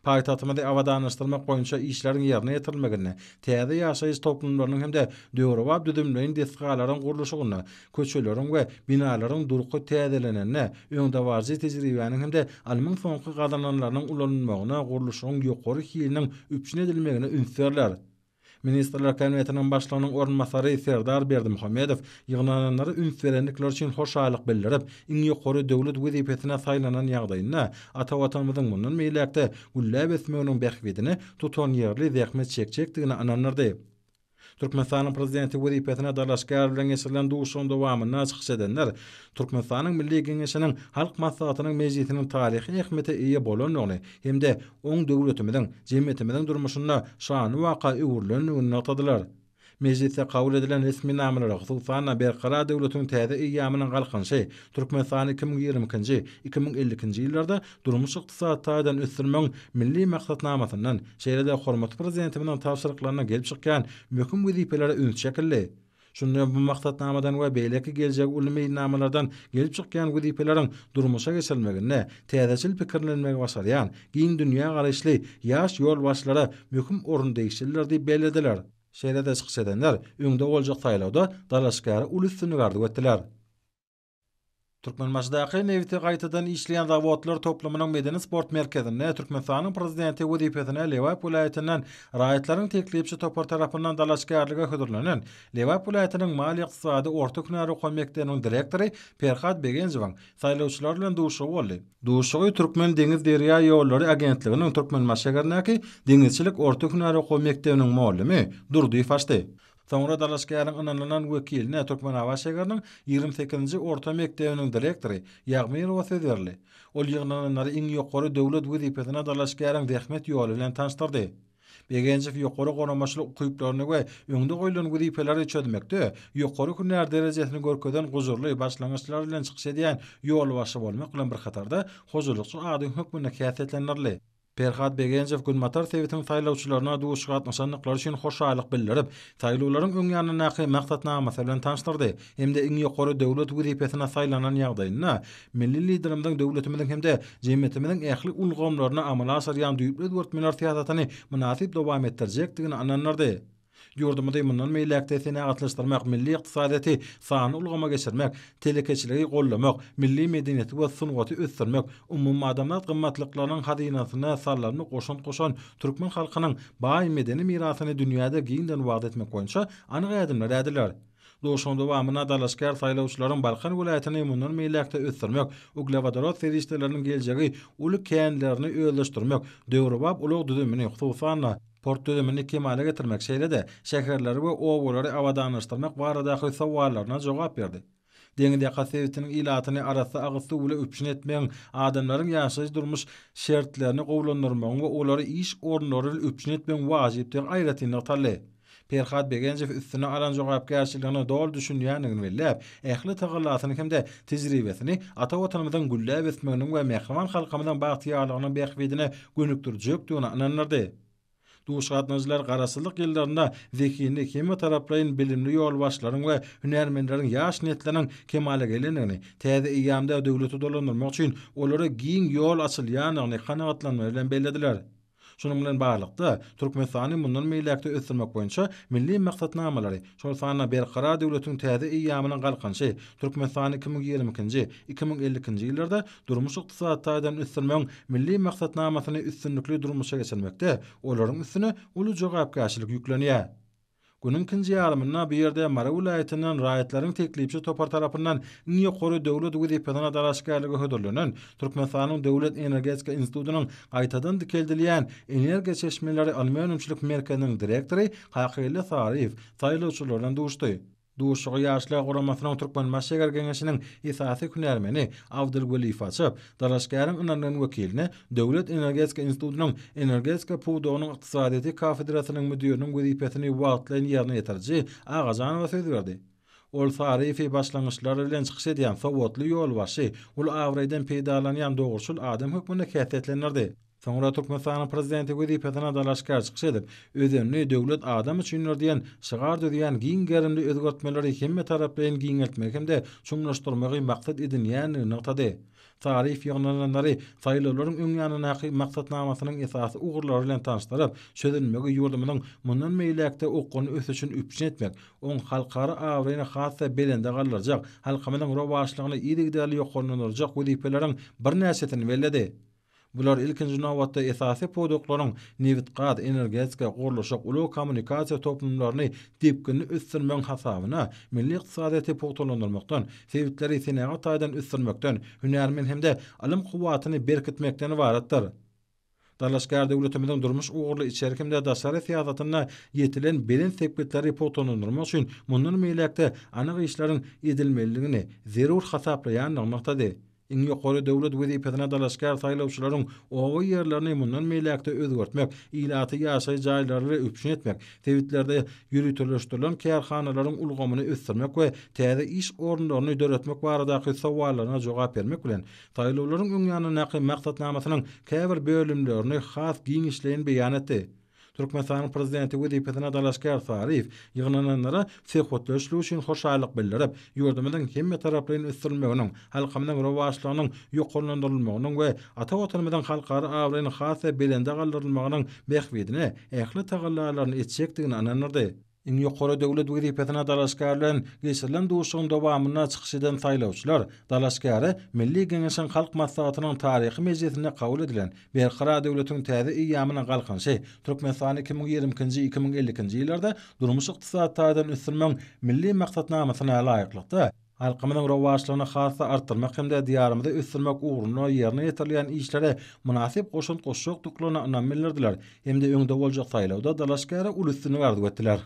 Paýtagtymyzy awadanlaşdyrmak boýunça işleriň ýerine ýetirilmegine, täze ýaşaýyş toplumlarynyň hemde döwrewap düdümleýin desgalaryň gurulşygyna, köçeleriň we binalaryň durky täzelenene, öňde warjy tejribäniň hemde alymyň soňky gadananlarynyň ulanmagyna gurulşygyň ýokary hiliniň üpçün edilmegine ünsürler. Ministrler Kabinetiniň başlygynyň ornmasary Serdar Berdimuhammedow ýygnananlary ünsürenlikler üçin hoşalyk bildirip, iň ýokary döwlet wezipetine saýlanan ýagdaýynda ata watanymyzyň mundan meýlekde güllep etmeginiň behbidini tutan ýerli zähmet çekjekdigini ananlardy. Türkmenistanyň prezidenti wezipetine dalaşgar bilen geçirilen duşun dowamyna çykyş edenler, Türkmenistanyň Milli Geňeşiniň halk maslahatynyň mejlisiniň taryhy ähmete eýe bolanyny hemde oň döwletimiziň, jemgyýetimiziň durmuşyna şany waka öwürlenýändigini noktadylar. Meclisde kabul edilen resmi nameler hususan berqara döwletiň täze ýamynyň galkynşy Türkmenistany 2020-2050 ýyllarda durmuş ykdysadydan ösdürmek milli maksatnamasynyň şeýlede hormatly prezidentimiň tapşyryklaryna gelip çykýan möhüm wezipeleri üns şekilli. Şundan bu maksatnamadan we beýleki geljek ulmy namelerden gelip çykýan wezipeleriň durmuşa geçirilmegine, täzeçil pikirlenmegi başarýan, giň dünýä garaşly ýaş ýolbaşlara möhüm orun değişdirlerdi belediler. Şeýlede çykyş edenler öňde boljak taýlawda dalaşgary uly üstünlük ardy etdiler. Türkmenmaçdaky Neviti gaýtadan işleýän zawodlar toplumynyň medeni sport merkezinde Türkmenistanyň prezidenti wezipetine Lewap vilayatynyň raýatlaryň teklipçi topar tarapyndan dalaşgarlyga hödürlenen Lewap vilayatynyň mali ykdysady orta hünäri komitetynyň direktory Perhat Begenjewiň saýlawçylar bilen duşugy boldy. Duşugy Türkmen deňiz derýa ýollary agentliginiň Türkmenmaç şäherindäki deňizçilik orta hünäri komitetynyň muallimi Durdy Faşdy. Soňra dalaşgaryň ynanylan wekiline Türkmen Hawa şäheriniň 28-nji orta mektebiniň direktory Ýagmyrow söz berdi. Ol ýygnanlary iň ýokary döwlet wezipetine dalaşgaryň zähmet ýoly bilen tanışdyrdy. Begenjew ýokary goramaçylyk ukyplaryny we öňde goýulan wezipeleri çözmekde ýokary hünär derejesini görkezden guzurly başlangyçlar bilen çykyş edýän ýol başy bolmak bilen bir hatarda hozurlukçy adyň hökmüne käsetlenirli. Perhat Begenjew Gülmatar Sewitiň saýlawçylaryna duşy gatnaşanlyklar üçin hoşalyk bildirip, saýlawlaryň öňýanyna maksatnamasy bilen tanışdyrdy. Hemde iň ýokary döwlet wezipetine saýlanan ýagdaýynda milli liderimiň döwletimiň hemde jemgyýetimiň ähli ulgamlaryna amala asyrýan düýpli dörtmeler siýasatyny munasyp dowam etdirjekdigini ananlardy. Ýurdumyzda mundan meýlekde senagatlaşdyrmak, milli ykdysadyety sany ulgama geçirmek, telekeçiligi gollamak, milli medeniýeti we sungaty ösdürmek, umumy adamlar gymmatlyklarynyň hazynasyna sarlanmak goşan türkmen halkynyň baý medeni mirasyny dünýäde giňden wagt etmek boýunça anyk ädimler ädiler. Doşun dowamyna dalaşgar saýlawçylaryň Balkan welaýatyny mundan meýlekde ösdürmek, Uglavadorod serişdeleriniň geljegi uly kenlerini öýleşdirmek, döwrebap ulug düzümini hususan port düzümini kemale getirmek şeýle-de şäherleri we owulary awadanlaşdyrmak baradaky sowallaryna jogap berdi. Deňde Kasewitiniň ilatyny arasy agysu uly öpüşin etmeň adamlaryň ýaşaýy durmuş şertlerini gowlandyrmagy we olary iş ornlary öpüşin etmeň wajypdyň aýratyny taly. Perhat Begenjew üstüne alan jogapkärçiligini dol düşünýändigini belläp, ähli tagallatsyny hemde tejribesini ata watanymyzyň gülläp ösmeginiň we mehriban halkymyzyň bagtyýarlygynyň beýhwedine gönükdirjekdigini ananlardy. Duşgatnagylar garasylyk ýyllarynda zekini kime taraplaryň bilimli ýol başlaryň we hünärmenleriň ýaş netleriň kemale gelendigini, täze ýamda döwleti dolandyrmak üçin olary giň ýol açylýanyny kanagatlanma bilen bellediler. Şunun bilen barlykda Türkmenistany mundan meýlekde ösdürmek boýunça milli maksatnamalary, şol sanyna berqarar döwletiň täze ýamynyň galkançy, Türkmenistany 2022-nji, 2050-nji ýyllarda durmuş ykdysadydan ösdürmek milli maksatnamasyny üstünlikli durmuşa geçirmekde, olaryň üstüne uly jogapkärçilik ýüklenýär. Günün ikinji ýarymynda bir ýerde Mara welaýatynyň raýatlaryň teklipçi topar tarapyndan iň ýokary döwlet wezipetine dalaşgarlygy hödürlenen Türkmenistanyň Döwlet Energetika Institutynyň gaýtadan dikeldilýän energiýa çeşmeleri almanyumçylyk merkeziniň direktory Hakyly Sarif saýlawçylardan duşdy. Duşugy ýaşlar goramasynyň Türkmen Maşeger Geňeşiniň esasy hünärmeni Abdulweli Façap, dalaşgaryň ynanyň wekiline Döwlet Energetika Institutynyň Energetika Puwdogynyň ykdysadyýety kafedrasynyň müdiriniň wezipetini wagtlaýan ýerine ýetirji Agazanowa söz berdi. Ol Sarifi başlangyçlary bilen çykyş edýän sowatly ýolbaşy, ul awraýdan peýdalanýan dogurçul adam hökmünde käsletlenirdi. Soňra Türkmenistanyň prezidenti wezipetine dalaşgar çykyş edip, özüni döwlet adam üçin diýen şygar döýän giň gerimli özgertmeleri hemme taraplaryň giňeltmek hemde çuňlaşdyrmagy maksat edilýändigini noktada. Tarif ýygnalanlary saýlawlaryň öňýanyny maksatnamasynyň esasy ugurlary bilen tanışdyryp, çözülmegi ýurdumynyň mundan meýlekde okuny ösüşin üpüşin etmek, oň halkara awraýyny hassa belende galdyrjak, halkymyzyň rowaşlygyny ýygydaly ýokanlanyrjak wezipeleriň bir näçetini belledi. Bular ilkinji nowatda esasy puwdoklaryň newitgat, energetika, gurulşyk, uly kommunikasiýa toplumlaryny dipgini ösdürmek hasabyna milli ykdysadyýaty puwdolandyrmakdan, sebitleri senaga taýdan ösdürmekden, hünärmen hemde alim kuwatyny berkitmekden ibaratdyr. Dalaşgar döwletimiziň durmuş ugurly içerikinde daşary siýasatyna ýetilen bilen sebitleri puwdolandyrmak üçin mundan meýlekde anyk işleriň edilmeligini zerur hasaplaýan noktady. Iň ýokary döwlet wezipetine dalaşgar saýlawçylaryň owa ýerlerini mundan meýlekde özgertmek, ilaty ýaşaý jaýlary we öpüşin etmek, tebitlerde ýürütüleşdirilen kärhanalaryň ulgamyny ösdürmek we täze iş ornlaryny döretmek baradaky sowallaryna jogap bermek bilen saýlawlaryň öňýanyny maksatnamasynyň käbir bölümlerini has giň işleýän beýan etdi. Türkmenistanyň prezidenti wezipetine dalaşgar Sarif ýygnalanlara sehwatlaşyk üçin hoşalyk bildirip, ýurdumyzyň hemme taraplaryň ösdürilmeginiň, halkymyzyň rowaşlygynyň ýokanlandyrylmagynyň we ata watanymyzyň halkara awraýyny hassa belende galdyrylmagynyň beýhwedine ähli tagallalaryny etjekdigini ananyrdy. Iň ýokary döwlet wezipetine dalaşgar bilen geçirilen duşugyň dowamyna çykyş eden saýlawçylar dalaşgary Milli Geňeşiň Halk Maslahatynyň taryhy mejlisinde kabul edilen berqarar döwletiň täze ýamynyň galkançy Türkmenistany 2020-nji 2050-nji ýyllarda durmuş ykdysadyýatydan ösdürmek milli maksatnamasyna laýyklykda halkymyzyň rowaşlygyny hassa artdyrmak hemde diýarymyzda ösdürmek ugruna ýerine ýetirilýän işlere munasyp goşun goşjokdyklaryna anam bildirdiler. Hemde öňde boljak saýlawda dalaşgary ulüstüni gardyp etdiler.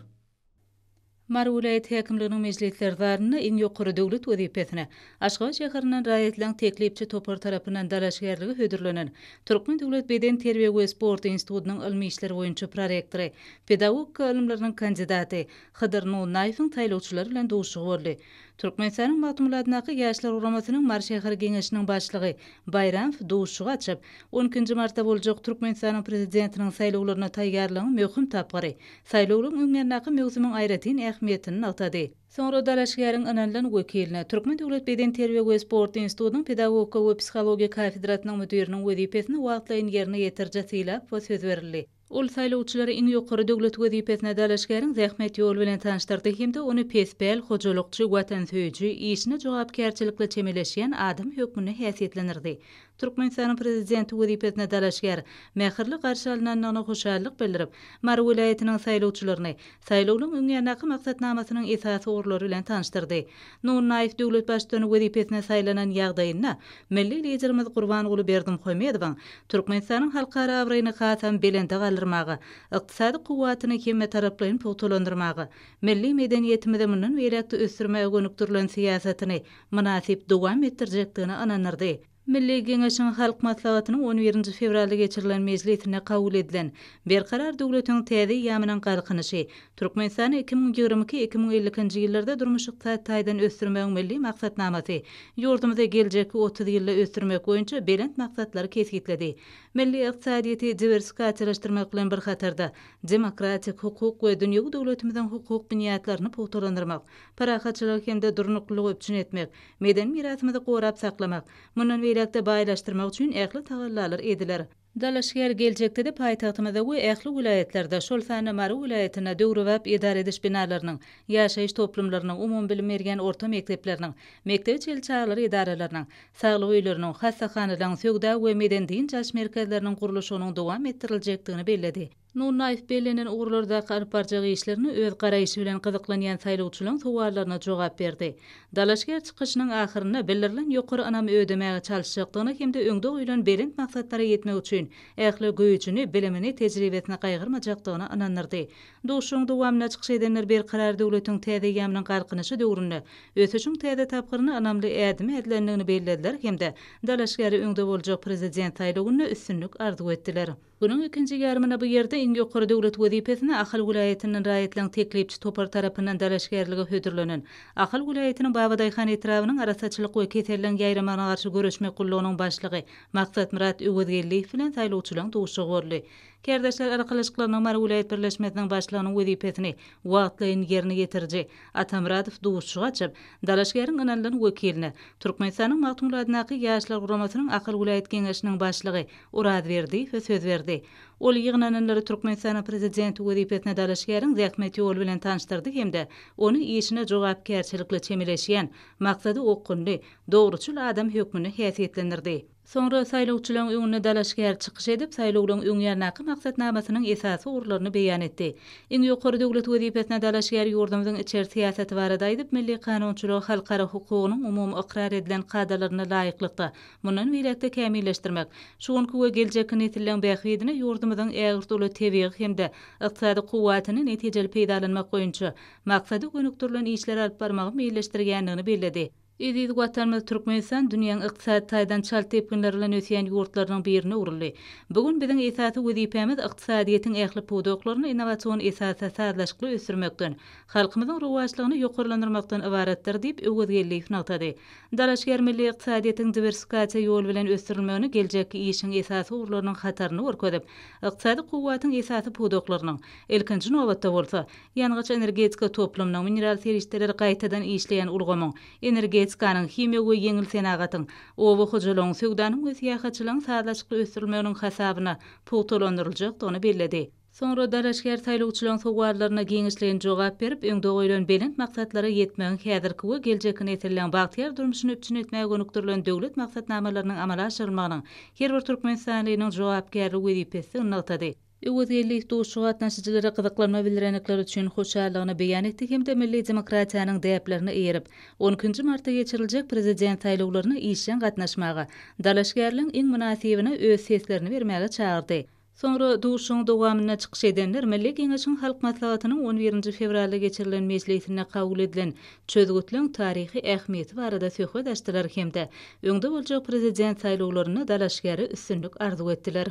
Mara welaýaty häkimliginiň mejlislerdaryny iň ýokary döwlet wezipetine Aşgabat şäheriniň raýatlaryň teklipçi topar tarapyndan dalaşgarlygy hödürlenen Türkmen Döwlet Beden Terbiýe we Sport Institutynyň ilmi işleri boýunça prorektory, pedagogika ilimleriniň kandidaty Hydyr Nurnaýewiň taýlawçylary bilen duşugy boldy. Türkmenistanyň matmulatynaky ýaşlar uramasynyň Mara şäher geňeşiniň başlygy Bayramov duşugy açyp, 12-nji martda boljak Türkmenistanyň prezidentiniň saýlawlaryna taýýarlygyny möhüm tapgary, saýlawlaryň öňýanyny mewzusynyň aýratyny ähmiýetini nokady. Soňra dalaşgaryň ananlan wekiline Türkmen Döwlet Beden Terbiýe we Sport Institutynyň pedagogika we psihologiýa kafedrasynyň müdiriniň wezipetini wagtlaýan ýerine ýetirje syýlap we söz berildi. Ol saýlawçylary iň ýokary döwlet wezipetine dalaşgaryň zähmet ýol bilen tanışdyrdy hemde ony pesbel, hojalykçy, watansöýüji, işine jogapkärçilikle çemeleşýän adam hökmüne häsiýetlendirdi. Türkmenistan prezidenti wezipetine dalaşgar mähirli garşy alynanyna hoşallyk bildirip, Mar vilayetiniň saýlawçylaryny saýlawlyň öňýärnäki maksatnamasynyň esasy orlary bilen tanıştyrdy. Nur Naif döwlet başçysyny wezipetine saýlanan ýagdaýynda milli liderimiz Gurbanoğlu Berdimuhammedowyň Türkmenistanyň halkara awraýyny hasam belende galyrmagy, ykdysady kuwwatyny kemme taraplaryň pogtolandyrmagy, milli medeniýetimizi mundan berekde ösdürmäge gönükdirilen siýasatyny münasip dowam etdirjekdigini ananyrdy. Milli Geňeşiň halk maslahatynyň 11 fevralda geçirilen mejlisine kabul edilen berkarar döwletiň täze ýamynyň galkynysy Türkmenistan 2022-2050-nji ýyllarda durmuşyk taýdan ösdürmäň milli maksatnamasy ýurdumyza geljeki 30 ýylda ösdürmek boýunça belent maksatlary kesgitledi. Milli ykdysadyety diversifikasyýalaşdyrmak bilen bir hatarda demokratik hukuk we dünýäwi döwletimiziň hukuk büniýatlaryny pogtolandyrmak, parahatçylyk hemde durnuklygy öpçün etmek, meden mirasymyzy gorap saklamak, mundan berekde baýlaşdyrmak üçin ähli tagallalar ediler. Dalaşger geljekde de paýtagtymyzda we ähli vilayetlerde şol sany Mar vilayetine döwrüwap idare ediş binalarynyň, ýaşaýyş toplumlarynyň, umum bilim bergen orta mekdepleriniň, mektep çelçaglar idaralarynyň, saglyk öýleriniň, hassahanalarnyň, sögda we medendiň jaş merkezleriniň guruluşynyň dowam etdirilejekdigini belledi. Nur Naif belenen uğurlarda alyp barjak işlerini öz garaýşy bilen gyzyklanýan saýlawçylaryň sowallaryna jogap berdi. Dalaşger çykyşynyň ahyryna bildirilen ýokary anamy ödemäge çalışjakdygyny hemde öňde goýulan belent maksatlara ýetmek üçin ähli göýüçüni, bilimini, tejribesini gaýgyrmajakdygyny ananyrdy. Duşuň dowamyna çykyş edenler berkarar döwletiň täze ýamynyň galkynysy döwründe ösüşiň täze tapgyryny anamly ädimi edilendigini bellediler hemde dalaşgary öňde boljak prezident saýlawyna üstünlük arzu etdiler. Bunun ikinci yarımına bu yerde iň ýokary döwlet wezipesine Ahal vilayetiniň raýatlaryň teklipçi topar tarapyndan dalaşgerligi hödürlenen, Ahal vilayetiniň Babadaýhan etrawynyň arasaçylyk we keselden gaýramana garşy görüşmek gullugynyň başlygy Maksat Murat Öwedgelliýew bilen saýlawçylaryň duşugy boldy. Kerdeşler arkalaşyklarynyň Mar vilayet birleşmesiniň başlygynyň wezipesini wagtlaýyn ýerine getirji. Atamradow duşugy açyp, dalaşgeriň analyň wekiline Türkmenistanyň Magtumladynaky ýaşlar guramasynyň Ahal vilayet geňeşiniň başlygy urad berdi we söz berdi. Ol ýygnananlary Türkmenistan prezidenti wezipesine dalaşgeriň zähmet ýoly bilen tanıştyrdy hemde onu işine jogapkärçilikle çemeleşýän, maksady okunly, dogruçul adam hökmüni häsiýetlendirdi. Sonra saýlawçylaryň öňüne dalaşger çykyş edip saýlawlaryň öňýärnäki maksatnamasynyň esasy urlaryny beýan etdi. Iň ýokary döwlet wezipesine dalaşger ýurdumyzyň içer siýasaty barada aýdyp milli kanunçylyk, halkara hukugynyň umum ikrar edilen kadalaryna laýyklykda mundan berekde kämilleşdirmek, şuňky we geljek netililen bähwedine ýurdumyzyň ägir döwlet tebigy hemde ykdysady kuwwatyny netijeli peýdalanmak boýunça maksady gönükdirilen işler alyp barmagy meýilleşdirýändigini belledi. Edid Guatemala Türkmenistan dünýäň ykdysady taýdan çal tepkinler bilen ösýän ýurtlarynyň birine uruldy. Bugun biziň esasy wezipemiz ykdysadyýetiň ähli pudoklaryny innowasion esasy sazlaşykly ösdürmekden, halkymyzyň rowajlygyny ýokarlandyrmakdan ibaretdir diýip Öwedgelliýew nagtady. Dalaşger milli ykdysadyýetiň diversifikasiýa ýol bilen ösdürilmegini geljeki işiň esasy urlarynyň hataryny görkezip, ykdysady kuwwatyň esasy pudoklarynyň ilkinji nowatda bolsa, ýangaç energetika toplumynyň mineral serişleri gaýtadan işleýän ulgamyň, energetikaның himiýa we ýeňil senagatyň, owa hojalagyň sögdanyň we siýahatçylygyň sazlaşykly ösdürilmeginiň hasabyna pogtolandyryljakdygyny belledi. Sonra dalaşger saýlawçylaryň sowallaryna geňişleýän jogap berip, öňde goýulan belent maksatlara ýetmegiň häzirki we geljeki netililen bagtyar durmuşyny öpçün etmäge gönükdirilen döwlet maksatnamalarynyň amala aşyrylmagynyň her bir Türkmenistanlynyň jogapkärligi wezipesi ynatdy. Öwedgelliýew duşugy atnaşyjylary gyzyklanma bildirenekler üçin hoşallygyny beýan etdi hemde milli demokratiýanyň däplerini eýerip, 12 martda geçiriljek prezident saýlawlaryna işen gatnaşmagy, dalaşgerliň iň münasibine öz seslerini bermäge çağırdy. Sonra duşuň dowamyna çykyş edenler milli geňeşiň halk maslahatynyň 11 fevralda geçirilen mejlisine kabul edilen çözgütliň taryhy ähmiýeti barada söhbet açdylar hemde öňde boljak prezident saýlawlaryna dalaşgeri üstünlük arzu etdiler.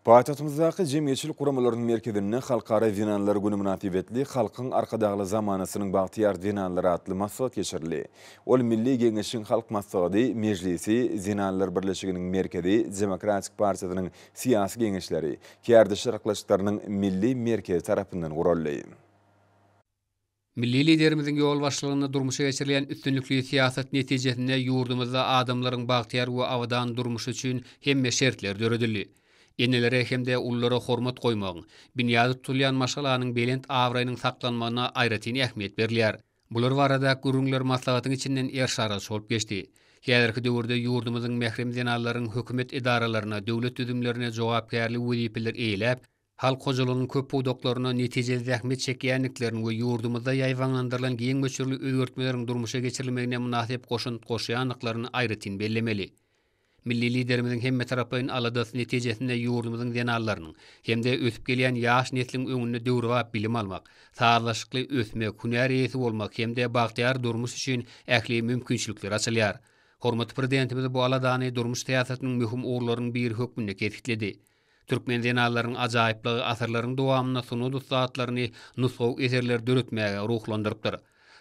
Paýtagtymyzdaky jemgyýetçilik guramalarynyň merkezinde Halkara Dinanlar Güni münasibetli halkyň arkadagly zamanasynyň bagtyar dinanlary atly maksat geçirildi. Ol milli geňeşiň halk maksady mejlisi Dinanlar birleşiginiň merkezi Demokratik Partiýasynyň siýasy geňeşleri, kärdeş raklaşyklarynyň milli merkezi tarapyndan guruldy. Milli liderimiziň ýol başlygyna durmuşa geçirilen üstünlükli siýasat netijesinde ýurdumyzda adamlaryň bagtyar we awadan durmuşy üçin hemme şertler döredildi. Enelere hemde ullara hormat goýmagyň, binýady tutulýan maşgalanyň belent awraýynyň saklanmagyna aýratyn ähmiýet berilýär. Bular barada gurunglar maslahatyň içinden erşara solup geçdi. Häzirki döwürde ýurdumyzyň mährem denallarının hökümet idaralaryna, döwlet düzümlerine jogapkärlik wezipeler eýläp, halk hojalygynyň köp puwdoklaryna netijeli zähmet çekýänliklerini we ýurdumyzda ýaýwanlandyrylan giň möçürli özgertmeleriň durmuşa geçirilmegine münasip goşýanlyklaryny aýratyn bellemeli. Milli liderimiziň hemme tarapaýyn aladas netijesinde ýurdumyzyň denallarynyň hemde ötüp gelýän ýaş neslin öňünde döwrüp bilim almak, sağlaşykly ösmek, hünär ýeti bolmak hemde bagtyar durmuş üçin ähli mümkinçilikler açylýar. Hormatly prezidentimiz bu aladany durmuş siýasatynyň möhüm orlarynyň bir hökmünde ketdikledi. Türkmen denallarynyň ajaýyplygy asyrlaryň dowamyna sunud ustaatlaryny nusgaw eserler döretmäge ruhlandyrypdyr.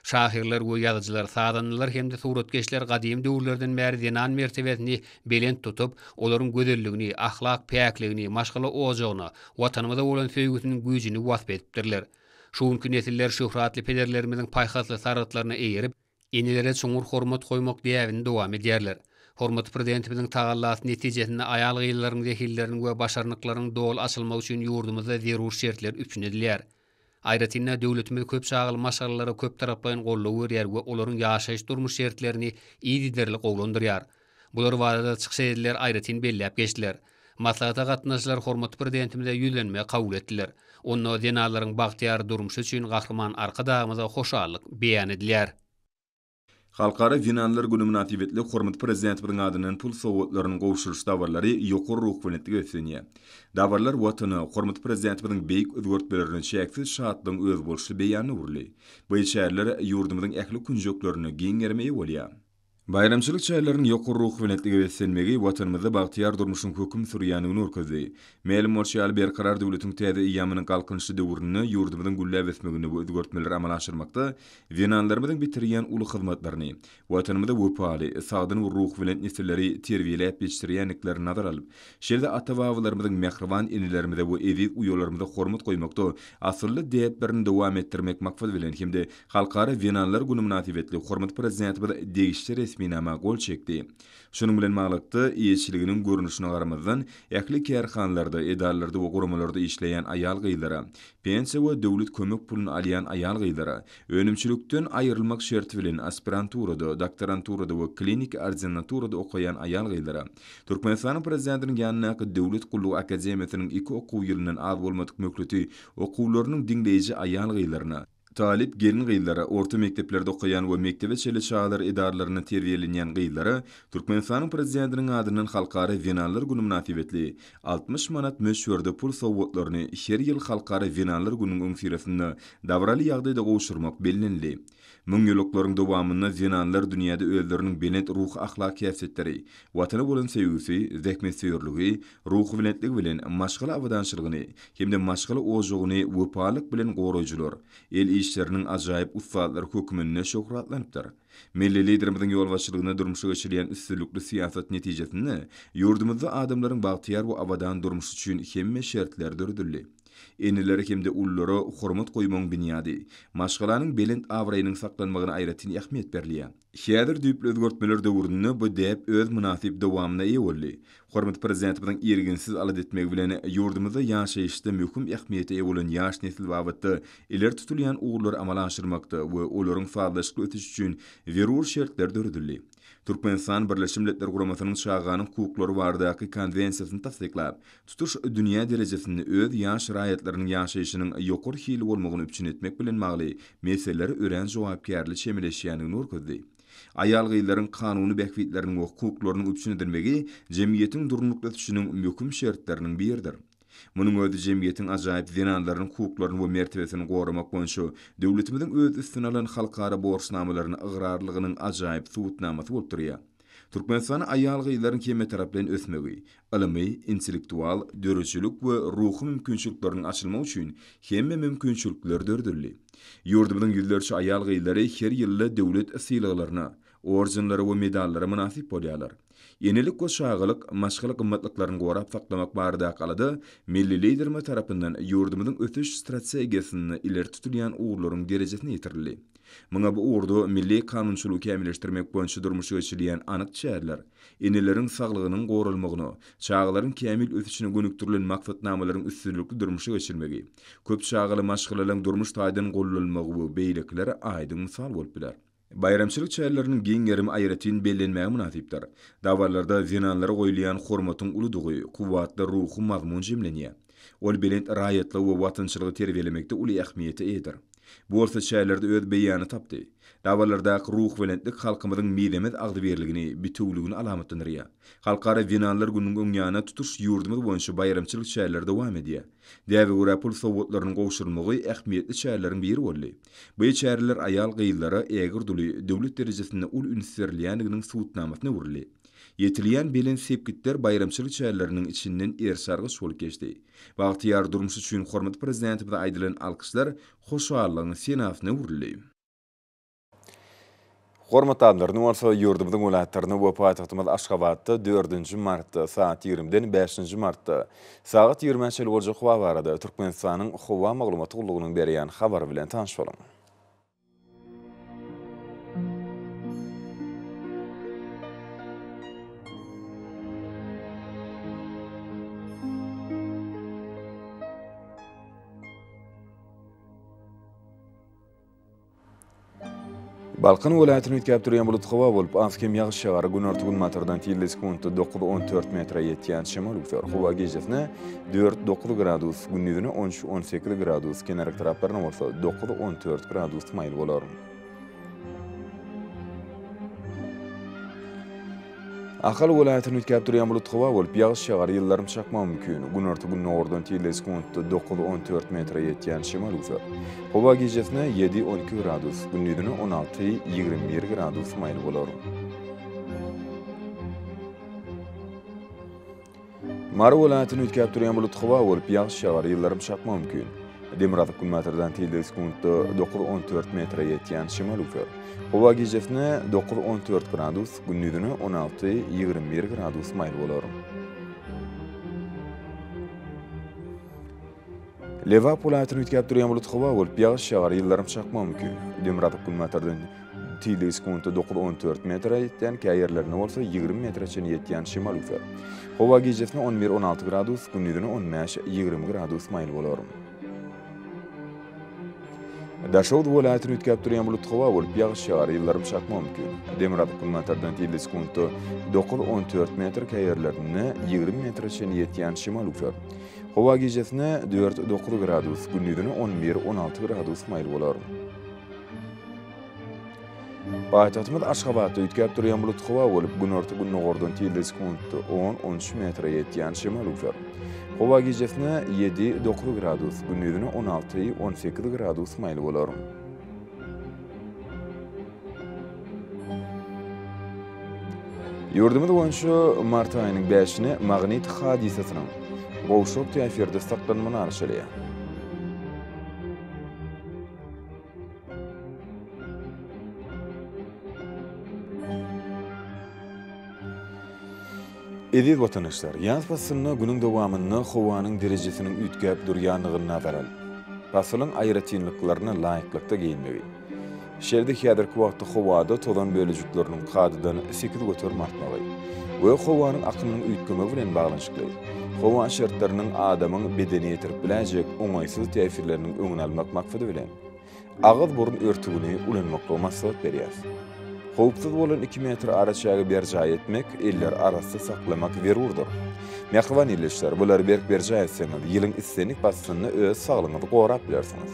Şahirler we ýazyjylar, sadanlylar hemde suratkeşler gadym döwürlerden bäri denan mertebesini belent tutup, olaryň gözelligini, ahlak päkligini, maşgala ojagyny, watanymyza bolan söýgüsiniň güýjini wasp etipdirler. Şuňky nesiller şöhratly pederlerimiziň paýhasly saratlaryna eýerip, enilere çoňur hormat goýmak diýäbini dowam edýärler. Hormatly prezidentimiziň tagallasy netijesinde aýal gyýlaryň zehillerini we başarnyklaryň dol açylmak üçin ýurdumyzda zerur şertler üpjünedilýär. Aýratynda döwletimiz köp çağıly maşgalalary köp taraplaýyn gollaw berýär we olaryň ýaşaýyş durmuş şertlerini iýdiderli gowlandyrýar. Bular barada çykyş edilýär, aýratyn belläp geçdiler. Maslahata gatnaşylar hormatly prezidentimize ýüzlenme kabul etdiler. Onu denalaryň bagtyar durmuşy üçin gahrman arkadagymyza hoşallyk beýan edilýär. Halkara Vinanlar Günü münasibetli hormatly prezidentimiň adynyň pul sowgatlarynyň gowşuruş dawarlary ýokary ruh bilenligi ösenýär. Dawarlar watany hormatly prezidentimiň beýik özgertmelerini çeksiz şatlyň öz bolşy beýany urly. Bu şäherler ýurdumyzyň ähli künjeklerini giň germeýi bolýar. Bayramçylyk çaýlarynyň ýokary ruh bilenligi ösenmegi watanymyzda bagtyar durmuşyň hökm sürýäniňi urkazdy. Meýlim bolşýar berkarar döwletiň täze ýamynyň galkynçy döwrüni ýurdumyzyň gülläp esmegini we özgertmeler amal aşyrmakda Vinanlarymyzyň bitirýän uly hyzmatlaryny, watanymyzda wöpaly, sagdyn we ruh bilen nesilleri terbiýelep ýetişdirýänliklerini nazar alyp, şerde ata-babalarymyzyň mehriban enilerimize we eziz uýalarymyza hormat goýmakda asyrly däplerini dowam etdirmek maksat bilen hemde halkara Vinanlar Günü münasibetli hormatly prezidentimiz degişli resminama gol çekdi. Şunun bilen maglykda ýeşiliginiň görnüşine garamazdan ähli kärhanlarda, edalarda we guramalarda işleýän aýal gyýlara, pensiýa we döwlet kömek puluny alýan aýal gyýlara, önümçilikden aýrylmak şerti bilen aspiranturada, doktoranturada we klinik ordinaturada okaýan aýal gyýlara, Türkmenistanyň prezidentiniň ýanyna döwlet gullugy akademiýasynyň 2 okuw ýylynyň az bolmadyk mökleti okuwlarynyň diňleýiji aýal gyýlaryna, talip gelin gyýlara, orta mekteplerde okayan we mektebe çeli çağlar idaralaryna terbiýelenýän gyýlara Türkmenistanyň prezidentiniň adynyň halkara Vinanlar Günü münasibetli 60 manat möşwerde pul sowgatlaryny her ýyl halkara Vinanlar Gününiň öňsirasynda dawraly ýagdaýda gowşurmak bellenli. Müňýüleklaryň dowamyna Vinanlar dünýäde özleriniň belent ruh ahlak häsiýetleri, watana bolan sevgisi, zähmetseýürligi, ruh bilentligi bilen maşgala awadançylygyny, hemde maşgala ojagyny wöpalyk bilen goraýjylar, el işlerinin ajaýyp ustalar hökmünde şöhratlanypdyr. Milli liderimiziň ýolbaşçylygyna durmuşa geçirilýän üstünlükli siýasat netijesinde ýurdumyzda adamlaryň bagtyar we awadan durmuşy üçin hemme şertler döredildi. Enileri hemde ullary hormat goýmagyň binýady, maşgalanyň belent awraýynyň saklanmagyna aýratyn ähmiýet berilýär. Häzir düýpli özgertmeler döwründe bu däp öz münasip dowamyna eýe boldy. Hormatly prezidentimiň erginsiz alad etmegi bilen ýurdumyzda ýaşaýyşda möhüm ähmiýete eýe bolan ýaş nesil wagtda iler tutulýan ugurlar amal aşyrmakda we olaryň faýdalaşyk ötüş üçin zerur şertler döredildi. Türkmenistan Birleşmiş Milletler Guramasynyň şahanyň hukuklary baradaky konvensiýasyny tasdiklap, tutuş dünýä derejesinde öz ýaş raýatlarynyň ýaşaýyşynyň ýokary hili bolmagyny üçin etmek bilen magly meseleleri ören jogapkärlik şemleşýänini urkazdy. Aýal gyýlaryň kanuny behwitleriniň we hukuklarynyň üçin edilmegi jemgyýetiň durmuklatýynyň möhüm şertleriniň biridir. Munyň özi jemgyýetiň ajaýyp zinanlarynyň hukuklaryny we mertebesini goramak boýunça döwletimiziň öz üstüne alan halkara borçnamalaryny ıgrarlygynyň ajaýyp suwutnamasy bolup durýar. Türkmenistan aýal gyýlaryň keme taraplan ösmegi, ilmi, intellektual, dörüçilik we ruhy mümkinçilikleriniň açylmagy üçin hemme mümkinçilikler döredildi. Ýurdumyzyň ýüzlerçe aýal gyýlary her ýyly döwlet syýlyglaryna, orjinlary we medallary münasip bolýarlar. Yenilik we şagalyk, maşgaly gymmatlyklaryny gorap saklamak barada kalady, milli liderler tarapyndan ýurdumyzyň ötüş strategiýasyny ileri tutulýan uğurlaryň derejesine ýetirildi. Muňa bu uğurda milli kanunçylygy kämilleşdirmek boýunça durmuşy geçirilýän anyk çärler, eneleriň saglygynyň gorulmagyny, çağlaryň kämil ötüşine gönüktirilen maksatnamalaryň üstünlükli durmuşy geçirmegi, köp çağaly maşgalaryň durmuş taýdan gollanmagy bu beýleklere aýdyň mysal bolup biler. Bayramçylyk çärleriniň giň ýerimi aýratyn bellenmäge münasipdir. Dawarlarda zinanlara goýulýan hormatyň uludygy, kuwwatly ruhy mazmun jemlenýär. Ol bilen raýatly we watançylygy terbiýelemekde uly ähmiýeti edir. Bu bolsa çärlerde öz beýany tapdy. Dawarlardaky ruh welentlik halkymyzyň midemet agdy berligini, bitugligini alamatlanýar. Halkara zinanlar günüň öňýana tutuş ýurdumyz boýunça bayramçylyk çärler dowam edýär. Däwe görä pul sowgatlarynyň gowşulmagy ähmiýetli çärleriň biri boldy. Bu çärler aýal gyýyllara ägir duly döwlet derejesinde ul ünsürlýänliginiň suwutnamasyna urildi. Yetilýän belen sepkitler bayramçylyk çärleriniň içinden ersarga şolup geçdi. Bagtyar durmuş üçin hormat prezidenti bilen aýdylan alkyşlar hoşallygyň senasyna urildi. Hormatly adamlar, bolsa ýurdumyzyň welaýatlaryny we paýtagtymyz Aşgabatda 4-nji martda saat 20-den 5-nji martda saat 20-nji boljak howa barada Türkmenistanyň howa maglumaty gullugynyň berýän habary bilen tanyş bolan. Balkan welaýatyny ütkäp durýan bulut howa bolup, anskem ýagyş ýagary gün ortagün matardan 9-14 metre ýetýän şemal üser. Howa gejesine 4-9 gradus, gündüzüne 13-18 gradus, kenarak taraplaryna bolsa 9-14 gradus maýl bolar. Ahal welaýatyny ütkäp durýan bulut howa bolup, ýagyş ýagary ýyllarym çakmagy mümkin. Gün ortagün nowrdan 9-14 metre ýetýän şemal üser. Howa gejesine 7-12 gradus, gündüzüne 16-21 gradus maýl bolar. Mara welaýatyny ütkäp durýan bulut howa bolup, ýagyş ýagary ýyllarym çakmagy mümkin. Demirada kunmatardan 9-14 metre ýetýän şemal üser. Howa gejesine 9-14 gradus, gündüzüne 16-21 gradus maýl bolar. Lewap welaýatyny ütkäp durýan bulut howa bolup, ýagyş ýagary ýyllarym çakmagy mümkin. Demirada kunmatardan 9-14 metre ýetýän käýerlerine bolsa 20 metreçe ýetýän şemal üser. Howa gejesine 11-16 gradus, gündüzüne 15-20 gradus maýl bolar. Daşowd welaýatyny ütkäp durýan bulut howa bolup, ýagyş ýagary ýyllarym çakmagy mümkin. Demirada kunmatardan 9-14 metre käýerlerine 20 metreçe ýetýän şemal üser. Howa gejesine 4-9 gradus, gündüzüne 11-16 gradus maýl bolar. Paýtagtymyz Aşgabatda ütkäp durýan bulut howa bolup, gün ortagy nowrdan 10-13 metre ýetýän şemal üser. Howa gejesine 7-9 gradus, gündüzüne 16-18 gradus maýl bolar. Ýurdumyz boýunça mart aýynyň 5-ni magnit hadisasynyň gowşup täsirde saklanmagy arşalýar. Ediz vatandaşlar, ýaz pasylyny günüň dowamyny howanyň derejesiniň ütkäp durýanlygyny nazar al. Pasylyň aýratynlyklaryna laýyklykda giyinmegi. Şerde häzirki wagtda howada tozan bölejikleriniň gadydan 8 götürme artmagy we howanyň akynyň ütkemi bilen baglanşykly. Howa şertleriniň adamyň bedeni ýetirip biläjek oňaýsyz täsirleriniň öňüni almak maksady bilen agyz burun örtügini ulanmakda maksat berýär. Howpsuz bolan 2 metr araçagy berjay etmek, eller arasy saklamak zerurdur. Mehriban illeşler, bular berjay etseňiz, ýylyň issenik basyny öz saglygyňyzy gorap bilersiňiz.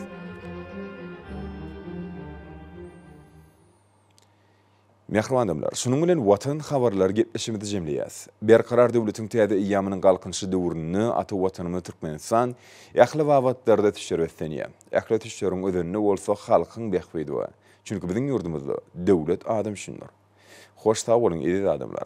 Mehriban adamlar, şunun bilen watan habarlary gepleşmedi jemleýäs. Berkarar döwletiň täze ýamynyň galkynşy döwrüni ata watanymyz Türkmenistan ähli wagtlarda tüşerýär. Ähli tüşeriň ödünni bolsa halkyň behbedi. Çünkü bizim yurdumuzda devlet adam şunlar. Hoş sağ olun ediz adamlar.